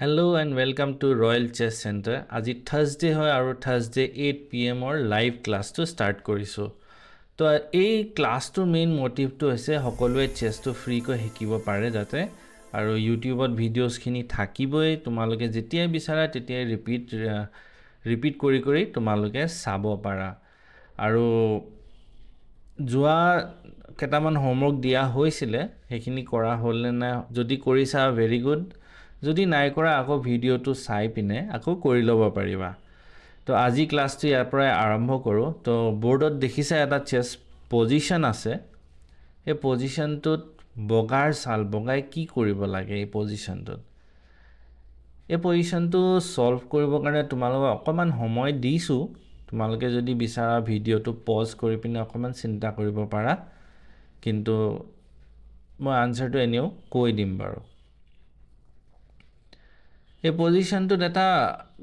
Hello and welcome to Royal Chess Center. আজি Thursday হয় আৰু Thursday 8 PM or live class to start কৰিছো. তো এই ক্লাছটোৰ মেইন মোটিভটো হৈছে সকলোৱে চেছটো ফ্ৰী কৈ শিকিব পাৰে যাতে আৰু ইউটিউবত ভিডিঅ'ছখিনি থাকিবই তোমালোকে যেতিয়াই বিচাৰা তেতিয়াই ৰিপিট কৰি তোমালোকে চাব পাৰা আৰু যোৱা কেটামান হোমৱৰ্ক দিয়া হৈছিলে সেইখিনি কৰা হ'ল না যদি কৰিছা ভেৰি গুড যদি নাই কৰা আকৌ ভিডিঅ'টো চাই পিনে আকৌ কৰি ল'ব পাৰিবা তো আজি ক্লাছটো ইয়াৰ পৰা আৰম্ভ কৰো তো বোৰ্ডত দেখিছা এটা চেছ পজিশন আছে এই পজিশনটোত বগাৰ সাল বগাই কি কৰিব লাগে এই পজিশনটোত এই পজিশনটো সলভ কৰিব কাৰণে তোমালোকে অকমান সময় দিছো তোমালোকে যদি বিচাৰা ভিডিঅ'টো পজ কৰি পিনে অকমান চিন্তা কৰিব পাৰা কিন্তু মই আনসাৰটো এনেও কৈ দিম বাৰু এই পজিশনটোত এটা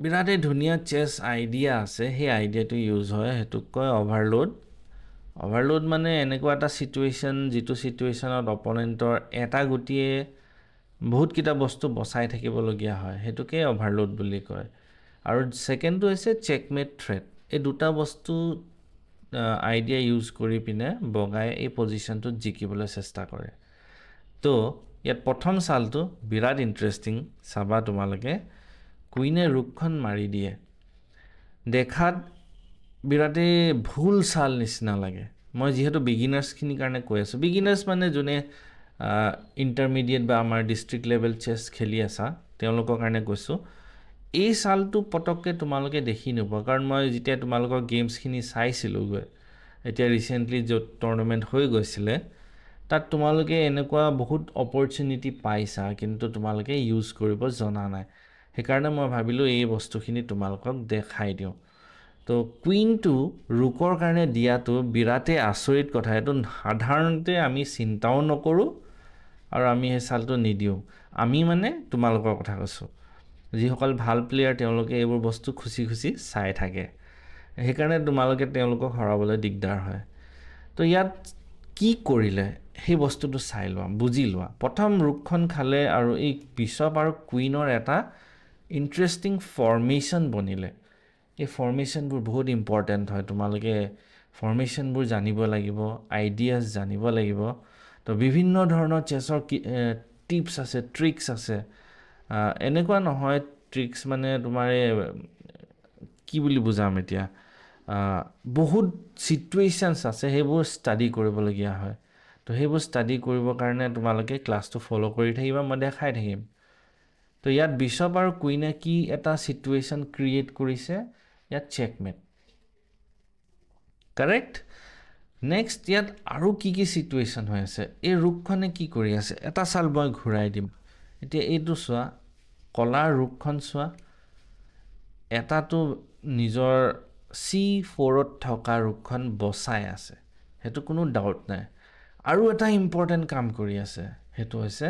বিৰাটে ধুনিয়া চেছ আইডিয়া আছে সেই আইডিয়াটো ইউজ হয় হেতু কয় ওভাৰলোড মানে এনেকুৱা এটা সিচুৱেশন যেটো সিচুৱেশনত অপোনেন্টৰ এটা গুটিয়ে বহুত কিটা বস্তু বসাই থাকিব লগিয়া হয় হেতুকে ওভাৰলোড বুলি কয় আৰু সেকেন্ডটো হৈছে চেকমেট থ্ৰেট এই দুটা বস্তু আইডিয়া ইউজ কৰি পিনে বগাই এই পজিশনটো জিকিবলৈ চেষ্টা কৰে তো ইয়াত প্ৰথম সালটো বিৰাট ইন্টাৰেষ্টিং সাবা তোমালকে কুইনে ৰুকখন মাৰি দিয়ে দেখাত বিৰাটে ভুল সাল নিচিনা লাগে মই যেহেতু বিগিনাৰ্স খিনি কাৰণে কৈ আছো বিগিনাৰ্স মানে জনে ইন্টাৰমিডিয়েট বা আমাৰ ডিস্ট্ৰিক্ট লেভেল চেছ খেলি আছা তেওঁলোকৰ কাৰণে কৈছো এই সালটো পটককে তোমালোকে দেখি নব কাৰণ মই যেতিয়া তোমালোকৰ গেমছ খিনি চাইছিলো এতিয়া ৰিসেন্টলি যে টুৰ্নামেন্ট হৈ গৈছিলে তাত তোমালোকে এনেকুৱা বহুত অপৰচুনিটি পাইছা কিন্তু তোমালোকে ইউজ কৰিব জনা নাই হেকাৰণে মই ভাবিলো এই বস্তুখিনি তোমালোকক দেখাই দিও তো কুইন টু ৰুকৰ কাৰণে দিয়াটো বিৰাটে আচৰিত কথা এটো সাধাৰণতে আমি চিন্তাও নকৰো আৰু আমি হে সালটো নিদিও আমি মানে তোমালোকৰ কথা কৈছো যিসকল ভাল প্লেয়াৰ তেওঁলোকে এইবোৰ বস্তু খুচি চাই থাকে হেকাৰণে তোমালোকে তেওঁলোকক হৰাবলৈ দিগদাৰ হয় তো ইয়াত কি কৰিলে সেই বস্তুটো চাই লোৱা বুজি লোৱা প্ৰথম ৰুকখন খালে আৰু এই বিশপ আৰু কুইনৰ এটা ইন্টাৰেষ্টিং ফৰ্মেশন বনিলে এই ফৰ্মেশনবোৰ বহুত ইম্পৰ্টেন্ট হয় তোমালোকে ফৰ্মেশনবোৰ জানিব লাগিব আইডিয়াস জানিব লাগিব তো বিভিন্ন ধৰণৰ চেছৰ টিপস আছে ট্ৰিক্স আছে এনেকুৱা নহয় ট্ৰিক্স মানে তোমাৰে কি বুলি বুজাম এতিয়া বহুত সিচুৱেশনছ আছে হেবোৰ ষ্টাডি কৰিব লগিয়া হয় তো হেবোৰ ষ্টাডি কৰিব কাৰণে তোমালোকে ক্লাছটো ফলো কৰি থাকিবা মই দেখাই থাকিম তো ইয়াত বিশপ আৰু কুইনে কি এটা সিচুৱেশন ক্ৰিয়েট কৰিছে ইয়াত চেকমেট কাৰেক্ট নেক্সট ইয়াত আৰু কি সিচুৱেশন হৈ আছে এই ৰুকখনে কি কৰি আছে এটা সাল মই ঘূৰাই দিম এতিয়া এইটো সোৱা কলাৰ ৰুকখন সোৱা এটাটো নিজৰ C4 ত থকা ৰুকখন বসাই আছে হেতু কোনো ডাউট নাই আৰু এটা ইম্পৰ্টেন্ট কাম কৰি আছে হেতু হৈছে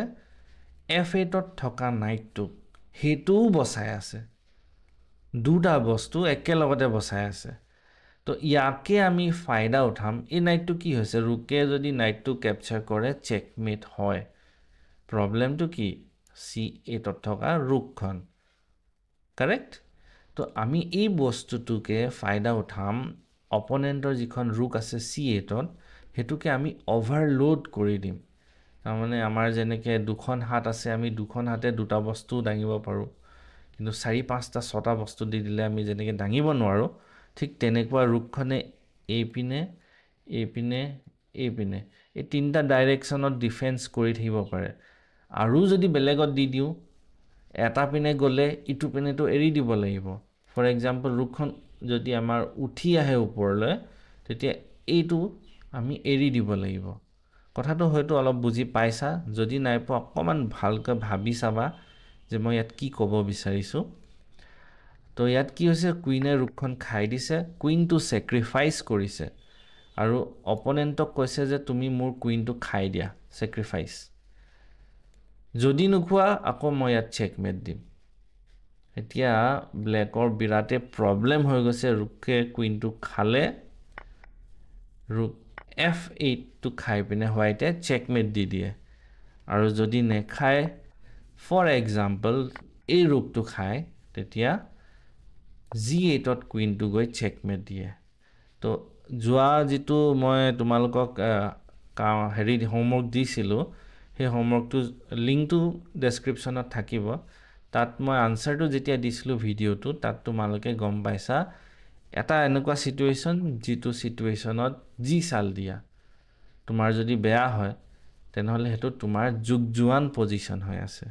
F8 ত থকা নাইটটো হেতুও বসাই আছে দুটা বস্তু একেলগতে বসাই আছে তো ইয়াকে আমি ফায়দা উঠাম এই নাইটটো কি হৈছে ৰুকে যদি নাইটটো ক্যাপচাৰ কৰে চেকমেট হয় প্ৰবলেমটো কি C8 ত থকা ৰুকখন কাৰেক্ট তো আমি এই বস্তুটোকে ফায়দা উঠাম অপোনেন্টৰ যিখন ৰুক আছে C8 ত হেতুকে আমি ওভাৰলোড কৰি দিম মানে আমাৰ যেনেকে দুখন হাত আছে আমি দুখন হাতে দুটা বস্তু দাঙিব পাৰো কিন্তু 4-5টা 6টা বস্তু দি দিলে আমি যেনেকে দাঙিব নোৱাৰো ঠিক তেনেকুৱা ৰুকখনে এইপিনে এই তিনটা ডাইৰেকচনত ডিফেন্স কৰি থাকিব পাৰে আৰু যদি বেলেগত দি দিও এটা পিনে গলে ইটো পিনেটো এৰি দিব লাগিব ফৰ এক্সাম্পল ৰুকখন যদি আমাৰ উঠি আহে ওপৰলৈ তেতিয়া এইটো আমি এৰি দিব লাগিব কথাটো হয়তো অলপ বুজি পাইছা যদি নাই পা অকমান ভালকৈ ভাবি চাবা যে মই ইয়াত কি ক'ব বিচাৰিছো তো ইয়াত কি হৈছে কুইনে ৰুকখন খাই দিছে কুইনটো স্যাক্ৰিফাইস কৰিছে আৰু অপোনেন্টক কৈছে যে তুমি মোৰ কুইনটো খাই দিয়া স্যাক্ৰিফাইস যদি নখোৱা আকৌ মই ইয়াত চেকমেট দিম এতিয়া ব্ল্যাকৰ বিৰাটে প্ৰবলেম হৈ গৈছে ৰুকে কুইনটো খালে ৰুক F8 টো খাই পিনে হোৱাইটে চেকমেট দি দিয়ে আৰু যদি নেখায় ফৰ এক্সাম্পল এই ৰুকটো খায় তেতিয়া g8 ত কুইনটো গৈ চেকমেট দিয়ে তো যোৱা যেটো মই তোমালোকক হেৰি হোমৱৰ্ক দিছিলো সেই হোমৱৰ্কটো লিংকটো ডেসক্ৰিপচনত থাকিব তাত মই আনসাৰটো যেতিয়া দিছিলো ভিডিওটো তাত তোমালোকে গম পাইছা এটা এনেকুৱা সিচুৱেশন যেটো সিচুৱেশনত জি সাল দিয়া তোমাৰ যদি বেয়া হয় তেনেহলে হেতু তোমাৰ যুগজুৱান পজিশন হৈ আছে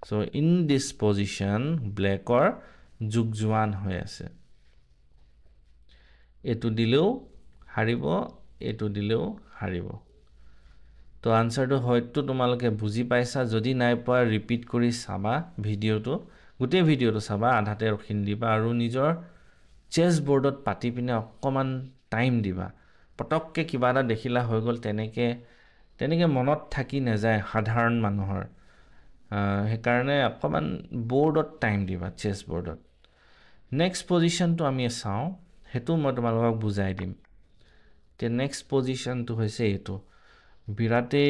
so in this position black or যুগজুৱান হৈ আছে এটো দিলেও হাৰিব এটো দিলেও হাৰিব তো আনসাৰটো হয়তো তোমালোকে বুজি পাইছা যদি নাই পোৱা ৰিপিট কৰি চাবা ভিডিওটো গোটেই ভিডিওটো চাবা আধাতে ৰখিন দিবা আৰু নিজৰ চেছ বোৰ্ডত পাতি পিনে অকমান টাইম দিবা পটককে কিবা এটা দেখিলা হৈ গল তেনেকে মনত থাকি নাযায় সাধাৰণ মানুহৰ হে কাৰণে অকমান বোৰ্ডত টাইম দিবা চেছ বোৰ্ডত নেক্সট পজিশনটো আমি চাও হেতু মই তোমালোকক বুজাই দিম তে নেক্সট পজিশনটো হৈছে এটো বিৰাতে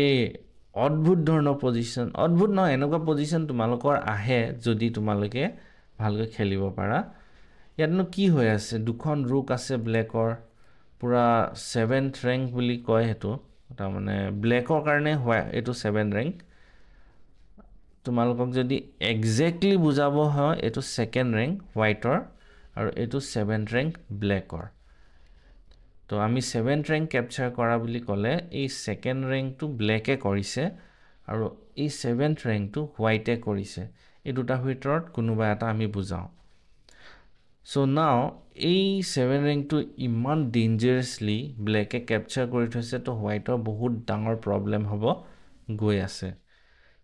অদ্ভুত ধৰণৰ পজিশন অদ্ভুত নহয় এনেকুৱা পজিশন তোমালোকৰ আহে যদি তোমালোকে ভালকৈ খেলিব পাৰা ইয়াতনো কি হৈ আছে দুখন ৰুক আছে ব্লেকৰ পুৰা 7th ৰেংক বুলি কয় হেতু তা মানে ব্লেকৰ কাৰণে হয় এটো 7 ৰেংক তোমালোকক যদি এক্স্যাক্টলি বুজাব হয় এটো 2nd ৰেংক হোৱাইটৰ আৰু এটো 7th ৰেংক ব্লেকৰ তো আমি 7th ৰেংক ক্যাপচাৰ কৰা বুলি ক'লে এই 2nd ৰেংকটো ব্লেকে কৰিছে আৰু এই 7th ৰেংকটো হোৱাইটে কৰিছে এই দুটা ভিতৰত কোনোবা এটা আমি বুজাও so now এই 7 ৰেংকটো ইমান ডেঞ্জাৰাছলি ব্লেকে ক্যাপচাৰ কৰি থৈছে তো হোৱাইটৰ বহুত ডাঙৰ প্ৰবলেম হ'ব গৈ আছে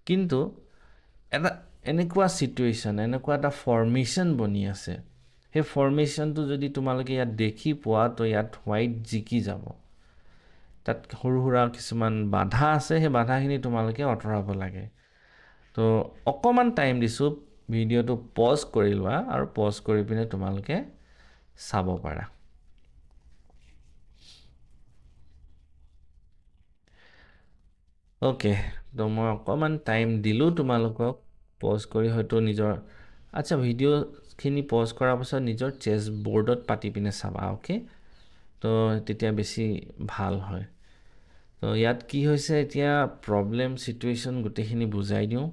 কিন্তু এটা এনেকুৱা সিচুৱেশন এনেকুৱা এটা ফৰ্মেশন বনি আছে হে ফৰ্মেশনটো যদি তোমালোকে ইয়াত দেখি পোৱা তো ইয়াত হোৱাইট জিকি যাব তাত হৰুহুৰা কিছুমান বাধা আছে হে বাধাখিনি তোমালোকে অতৰাব লাগে তো অকমান টাইম দিছো ভিডিওটো পজ কৰি লোৱা আৰু পজ কৰি পিনে তোমালোকে চাব পাৰা ওকে তো মই অকমান টাইম দিলো তোমালোকক পজ কৰি হয়তো নিজৰ আচ্ছা ভিডিও খিনি পজ কৰাৰ পাছত নিজৰ চেছ বোৰ্ডত পাতি পিনে চাবা ওকে তো তেতিয়া বেছি ভাল হয় তো ইয়াত কি হৈছে এতিয়া প্ৰবলেম সিচুৱেশন গুটেখিনি বুজাই দিও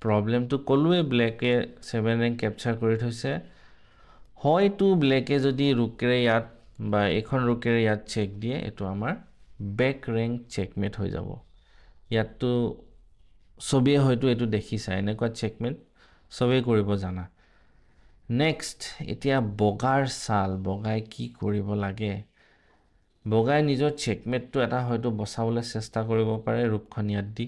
প্ৰবলেমটো কলুৱে ব্লেকে 7 ৰেংক ক্যাপচাৰ কৰি থৈছে হয়তো ব্লেকে যদি ৰুকেৰে ইয়াত বা এখন ৰুকেৰে ইয়াত চেক দিয়ে এটো আমাৰ বেক ৰেংক চেকমেট হৈ যাব ইয়াতটো সবে হয়তো এটো দেখিছা এনেকুৱা চেকমেট সবে কৰিব জানা নেক্সট এতিয়া বগাৰ সাল বগাই কি কৰিব লাগে বগাই নিজৰ চেকমেটটো এটা হয়তো বসাবলৈ চেষ্টা কৰিব পাৰে ৰুকখন ইয়াত দি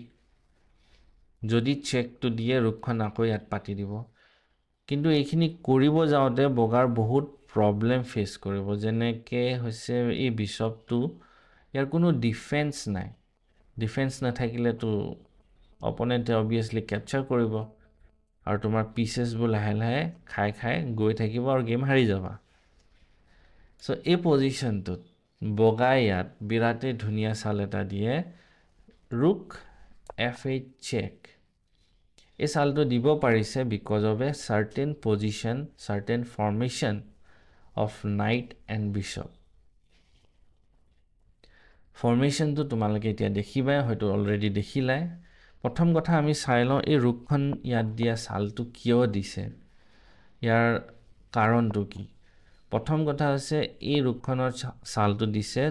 যদি চেকটো দিয়ে ৰুকখন আকৌ ইয়াত পাতি দিব কিন্তু এইখিনি কৰিব যাওতে বগাৰ বহুত প্ৰবলেম ফেস কৰিব যেনেকে হৈছে এই বিশপটো ইয়াৰ কোনো ডিফেন্স নাই ডিফেন্স নাথাকিলে তো অপোনেন্টে obviously ক্যাপচাৰ কৰিব আৰু তোমাৰ পিসেস বোৰ লাহে লাহে খাই গৈ থাকিব আৰু গেম হাৰি যাবা সো এই পজিশনটো বগাই ইয়াত বিৰাতে ধুনিয়া চাল এটা দিয়ে ৰুক f8 চেক এই চালটো দিব পাৰিছে because of a certain position certain formation of knight and bishop formation তো তোমালোকে এতিয়া দেখিবা হয়তো অলৰেডি দেখিলাই প্ৰথম কথা আমি চাই লওঁ এই ৰুকখন ইয়াত দিয়া সালটো কিয় দিছে ইয়াৰ কাৰণটো কি প্ৰথম কথা হৈছে এই ৰুকখনৰ সালটো দিছে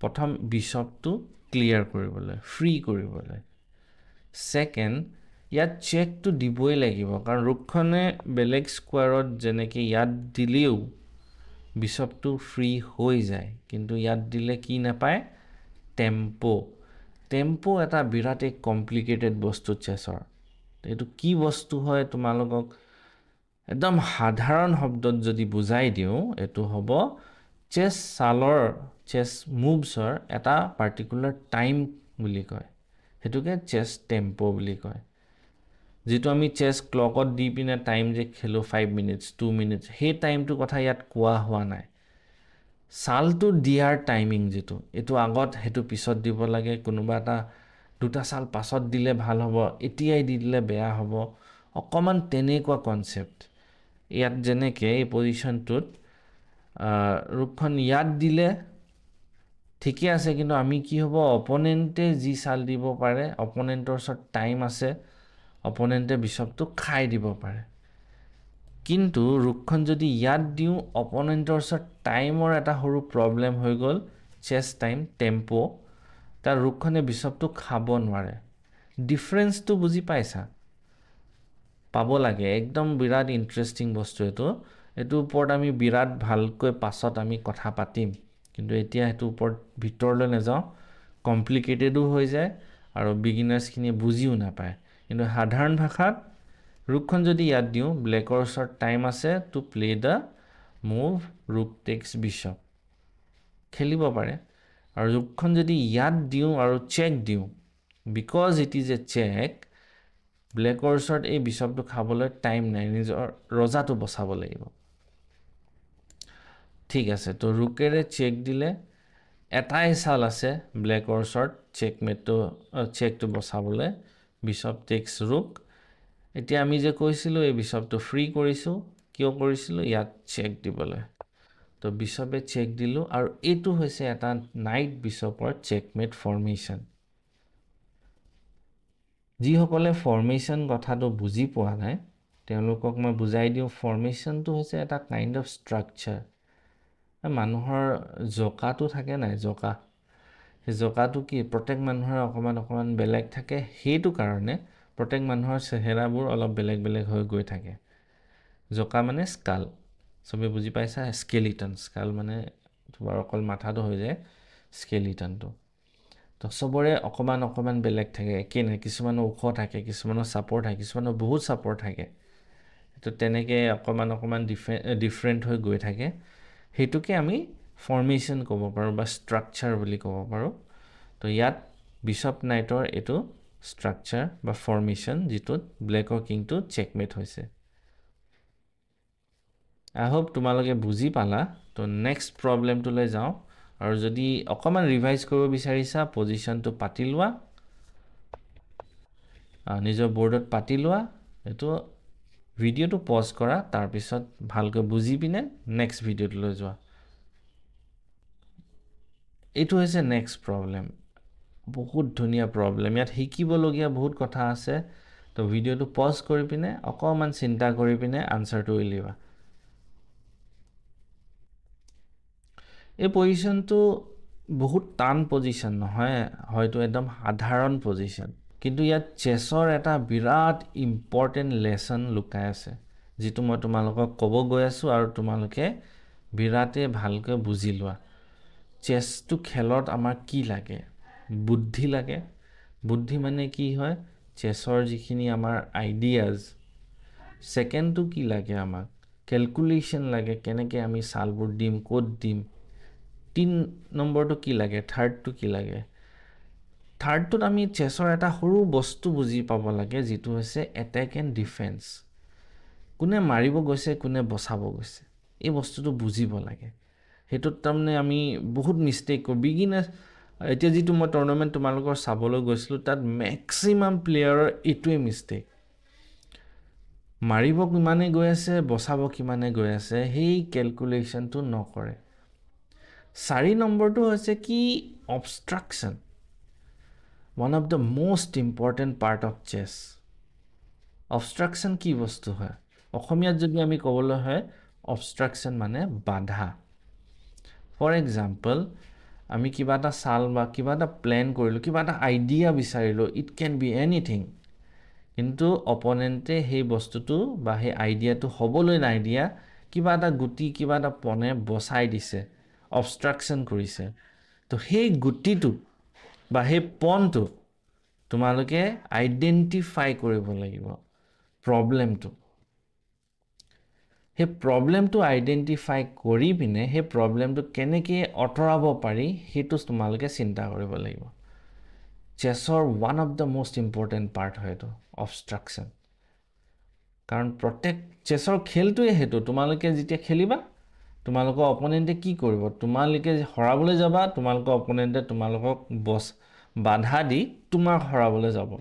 প্ৰথম বিশপটো ক্লিয়াৰ কৰিবলৈ ফ্ৰী কৰিবলৈ সেকেন্ড ইয়াত চেকটো দিবই লাগিব কাৰণ ৰুকখনে বেলেগ স্কোয়াৰত যেনেকে ইয়াত দিলেও বিশপটো ফ্ৰী হৈ যায় কিন্তু ইয়াত দিলে কি নাপায় টেম্পো এটা বিৰাতে কমপ্লিকেটেড বস্তু চেছৰ এটো কি বস্তু হয় তোমালোকক একদম সাধাৰণ শব্দত যদি বুজাই দিও এটো হ'ব চেছ সালৰ চেছ মুভছৰ এটা পাৰ্টিকুলাৰ টাইম বুলি কয় হেতুকে চেছ টেম্পো বুলি কয় যেটো আমি চেছ ক্লকত দি পিনে টাইম যে খেলো 5 মিনিটস 2 মিনিটস হে টাইমটো কথা ইয়াত কোৱা হোৱা নাই সালটো দিয়াৰ টাইমিং যেটো এটো আগত হেতু পিছত দিব লাগে কোনোবা এটা দুটা সাল পাছত দিলে ভাল হ'ব এতিয়াই দি দিলে বেয়া হ'ব অকমান তেনেকুৱা কনসেপ্ট ইয়াত যেনেকে এই পজিশনটোত ৰুকখন ইয়াত দিলে ঠিকই আছে কিন্তু আমি কি হ'ব অপোনেন্টে যি চাল দিব পাৰে অপোনেন্টৰ ওচৰত টাইম আছে অপোনেন্টে বিশপটো খাই দিব পাৰে কিন্তু ৰুকখন যদি ইয়াত দিও অপোনেন্টৰ ওচৰত টাইমৰ এটা সৰু প্ৰবলেম হৈ গল চেছ টাইম টেম্পো তাৰ ৰুকখনে বিশপটো খাব নোৱাৰে ডিফাৰেন্সটো বুজি পাইছা পাব লাগে একদম বিৰাট ইন্টাৰেষ্টিং বস্তু এটো ওপৰত আমি বিৰাট ভালকৈ পাছত আমি কথা পাতিম কিন্তু এতিয়া এটো ওপৰত ভিতৰলৈ নাযাও কমপ্লিকেটেডও হৈ যায় আৰু বিগিনাৰ্ছ খিনিয়ে বুজিও নাপায় কিন্তু সাধাৰণ ভাষাত ৰুকখন যদি ইয়াত দিও ব্লেকৰ ওচৰত টাইম আছে to play the move rook takes bishop খেলিব পাৰে আৰু ৰুকখন যদি ইয়াত দিও আৰু চেক দিও because it is a check ব্লেকৰ ওচৰত এই বিশপটো খাবলৈ টাইম নাই নিজৰ ৰজাটো বচাব লাগিব ঠিক আছে তো ৰুকেৰে চেক দিলে এটাই চাল আছে ব্লেকৰ ওচৰত চেকমেটটো চেকটো বচাবলৈ বিশপ টেক্স ৰুক এতিয়া আমি যে কৈছিলো এই বিশপটো ফ্ৰী কৰিছো কিয় কৰিছিলো ইয়াত চেক দিবলৈ তো বিশপে চেক দিলো আৰু এটো হৈছে এটা নাইট বিশপৰ চেকমেট ফৰ্মেশন যি সকলে ফৰ্মেশন কথাটো বুজি পোৱা নাই তেওঁলোকক মই বুজাই দিও ফৰ্মেশনটো হৈছে এটা কাইন্ড অফ ষ্ট্ৰাকচাৰ মানুহৰ জকাটো থাকে নাই জকা এই জকাটো কি প্ৰত্যেক মানুহৰ অকমান বেলেগ থাকে হেতু কাৰণে প্ৰত্যেক মানুহৰ চেহেৰাবোৰ অলপ বেলেগ হৈ গৈ থাকে জকা মানে স্কাল সবে বুজি পাইছা স্কেলিটন স্কাল মানে তোমাৰ অকল মাথাটো হৈ যায় স্কেলিটনটো তো সবৰে অকমান বেলেগ থাকে একে নাই কিছুমানৰ ওখ থাকে কিছুমানৰ সাপোৰ্ট থাকে কিছুমানৰ বহুত সাপোৰ্ট থাকে তো তেনেকে অকমান ডিফাৰেন্ট হৈ গৈ থাকে হেতুকে আমি ফৰ্মেশন ক'ব পাৰো বা ষ্ট্ৰাকচাৰ বুলি ক'ব পাৰো তো ইয়াত বিশপ নাইটৰ এটো ষ্ট্ৰাকচাৰ বা ফৰ্মেশন যেটো ব্লেকৰ কিংটো চেকমেট হৈছে আই হোপ তোমালোকে বুজি পালা তো নেক্সট প্ৰবলেমটো লৈ যাও আৰু যদি অকমান ৰিভাইজ কৰিব বিচাৰিছা পজিশনটো পাতি লোৱা নিজৰ বৰ্ডত পাতি লোৱা এটো ভিডিওটো পজ কৰা তাৰ পিছত ভালকৈ বুজি পিনে নেক্সট ভিডিওটো লৈ যোৱা এটো হৈছে নেক্সট প্ৰবলেম বহুত ধুনিয়া প্ৰবলেম ইয়াত শিকিবলগীয়া বহুত কথা আছে তো ভিডিওটো পজ কৰি পিনে অকমান চিন্তা কৰি পিনে আনসাৰটো উলিয়াবা এই পজিশনটো বহুত টান পজিশন নহয় হয়তো একদম সাধাৰণ পজিশন কিন্তু ইয়াত চেছৰ এটা বিৰাট ইম্পৰ্টেন্ট লেসন লুকাই আছে যেটো মই তোমালোকক ক'ব গৈ আছো আৰু তোমালোকে বিৰাটে ভালকৈ বুজি লোৱা চেছটো খেলত আমাৰ কি লাগে বুদ্ধি লাগে বুদ্ধি মানে কি হয় চেছৰ যিখিনি আমাৰ আইডিয়াজ সেকেন্ডটো কি লাগে আমাক ক্যালকুলেশন লাগে কেনেকে আমি সালবোৰ দিম কোড দিম 3 নম্বৰটো কি লাগে থাৰ্ডটো কি লাগে থাৰ্ডটোত আমি চেছৰ এটা সৰু বস্তু বুজি পাব লাগে যেটো হৈছে অ্যাটাক এণ্ড ডিফেন্স কোনে মাৰিব গৈছে কোনে বচাব গৈছে এই বস্তুটো বুজিব লাগে হেতুত তাৰমানে আমি বহুত মিস্টেক কৰো বিগিনাৰ এতিয়া যেটো মই টুৰ্নামেন্ট তোমালোকৰ চাবলৈ গৈছিলো তাত ম্যাক্সিমাম প্লেয়াৰৰ এটোৱে মিস্টেক মাৰিব কিমানে গৈ আছে বচাব কিমানে গৈ আছে হেই ক্যালকুলেশনটো নকৰে 4 নম্বৰটো হৈছে কি obstruction one of the most important part of chess obstruction কি বস্তু হয় অসমীয়াত যদি আমি ক'বলৈ হয় obstruction মানে বাধা for example আমি কিবা এটা সাল বা কিবা এটা প্ল্যান কৰিলো কিবা এটা আইডিয়া বিচাৰিলো it can be anything কিন্তু অপোনেন্টে সেই বস্তুটো বা সেই আইডিয়াটো হবলৈ নাই দিয়া কিবা এটা গুটি কিবা এটা পনে বসাই দিছে obstruction কৰিছে তো সেই গুটিটো বা সেই পনটো তোমালোকে আইডেন্টিফাই কৰিব লাগিব প্ৰবলেমটো হে প্ৰবলেমটো আইডেন্টিফাই কৰি পিনে হে প্ৰবলেমটো কেনেকৈ অটৰাব পাৰি হেতু তোমালোকে চিন্তা কৰিব লাগিব চেছৰ one of the most important part হয়তো obstruction কাৰণ প্ৰত্যেক চেছৰ খেলটোৱে হেতু তোমালোকে যেতিয়া খেলিবা তোমালোকৰ অপোনেন্টে কি কৰিব তোমালোকে হৰাবলৈ যাবা তোমালোকৰ অপোনেন্টে তোমালোকক বাধা দি তোমাক হৰাবলৈ যাব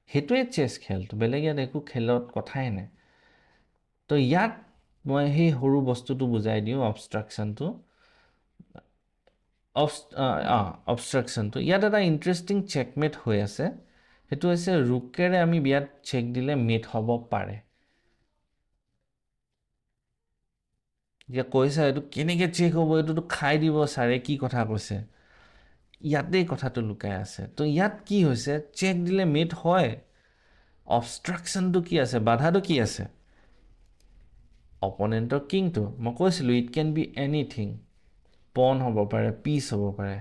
সেইটোৱে চেছ খেলটো, বেলেগ ইয়াত একো খেলত কথাই নাই। তো ইয়াত মই সেই সৰু বস্তুটো বুজাই দিওঁ, অবষ্ট্ৰাকশ্যনটো। অবষ্ট্ৰাকশ্যনটো ইয়াত এটা ইণ্টাৰেষ্টিং চেকমেট হৈ আছে, সেইটো হৈছে ৰুকেৰে আমি ইয়াত চেক দিলে মেট হ'ব পাৰে। এতিয়া কৈছা এইটো কেনেকৈ চেক হ'ব, এইটোতো খাই দিব ছাৰে, কি কথা কৈছে? ইয়াতেই কথাটো লুকাই আছে। তো ইয়াত কি হৈছে, চেক দিলে মেট হয়। অবষ্ট্ৰাকশ্যনটো কি আছে, বাধাটো কি আছে? অপনেণ্টৰ কিংটো। মই কৈছিলোঁ ইট কেন বি এনিথিং, পন হ'ব পাৰে, পিচ হ'ব পাৰে।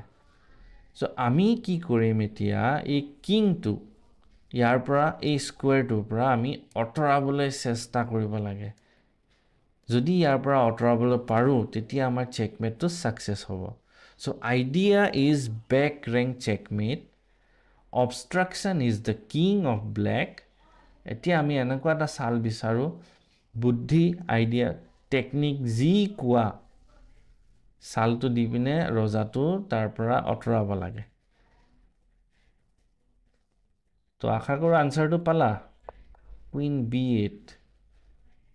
চ' আমি কি কৰিম এতিয়া, এই কিংটো ইয়াৰ পৰা এই স্কুৱেৰটোৰ পৰা আমি আঁতৰাবলৈ চেষ্টা কৰিব লাগে। যদি ইয়াৰ পৰা আঁতৰাবলৈ পাৰোঁ তেতিয়া আমাৰ চেকমেটটো ছাকচেছ হ'ব। So' idea is back rank checkmate, obstruction is the king of black. এতিয়া আমি এনেকুৱা এটা চাল বিচাৰোঁ, বুদ্ধি, আইডিয়া, টেকনিক যি কোৱা, চালটো দি পিনে ৰজাটো তাৰ পৰা আঁতৰাব লাগে। তো আশা কৰোঁ আনচাৰটো পালা। কুইন B8,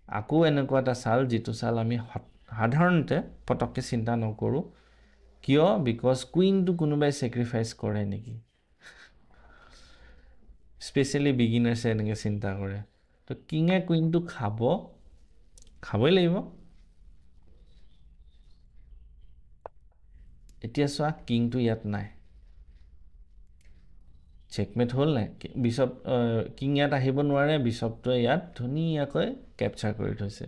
আকৌ এনেকুৱা এটা চাল যিটো চাল আমি সাধাৰণতে পটককৈ চিন্তা নকৰোঁ। কিয়? বিকজ কুইনটো কোনোবাই ছেক্ৰিফাইচ কৰে নেকি, স্পেচিয়েলি বিগিনাৰ্ছে এনেকৈ চিন্তা কৰে। তো কিঙে কুইনটো খাবই লাগিব। এতিয়া চোৱা কিংটো ইয়াত নাই, চেকমেট হ'ল নাই? বিশ্বপ কিং ইয়াত আহিব নোৱাৰে, বিশ্বপটোৱে ইয়াত ধুনীয়াকৈ কেপচাৰ কৰি থৈছে।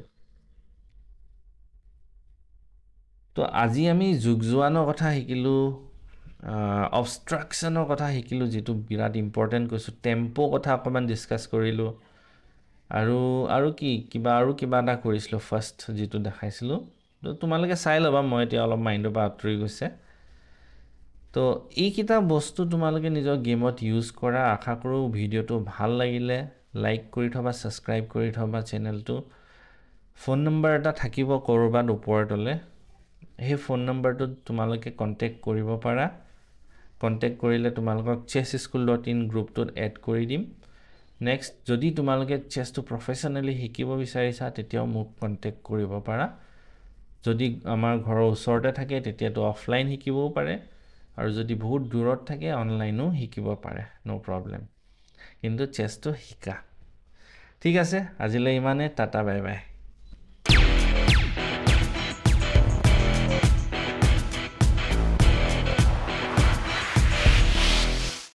তো আজি আমি যুগজোৱানৰ কথা শিকিলোঁ, অবষ্ট্ৰাকশ্যনৰ কথা শিকিলোঁ, যিটো বিৰাট ইম্পৰ্টেণ্ট কৈছোঁ, টেম্পো কথা অকণমান ডিছকাছ কৰিলোঁ, আৰু কিবা এটা কৰিছিলোঁ ফাৰ্ষ্ট যিটো দেখাইছিলোঁ। তো তোমালোকে চাই ল'বা, মই এতিয়া অলপ মাইণ্ডৰ পৰা আঁতৰি গৈছে। তো এইকেইটা বস্তু তোমালোকে নিজৰ গেমত ইউজ কৰা। আশা কৰোঁ ভিডিঅ'টো ভাল লাগিলে লাইক কৰি থবা, ছাবস্ক্ৰাইব কৰি থবা চেনেলটো। ফোন নম্বৰ এটা থাকিব ক'ৰবাত ওপৰৰ তলে, সেই ফোন নম্বৰটোত তোমালোকে কণ্টেক্ট কৰিব পাৰা। কণ্টেক্ট কৰিলে তোমালোকক chessschool.in গ্ৰুপটোত এড কৰি দিম। নেক্সট, যদি তোমালোকে চেছটো প্ৰফেশ্যনেলি শিকিব বিচাৰিছা তেতিয়াও মোক কণ্টেক্ট কৰিব পাৰা। যদি আমাৰ ঘৰৰ ওচৰতে থাকে তেতিয়াতো অফলাইন শিকিবও পাৰে, আৰু যদি বহুত দূৰত থাকে অনলাইনো শিকিব পাৰে, ন' প্ৰব্লেম। কিন্তু চেছটো শিকা। ঠিক আছে, আজিলৈ ইমানে, টাটা, বাই বাই।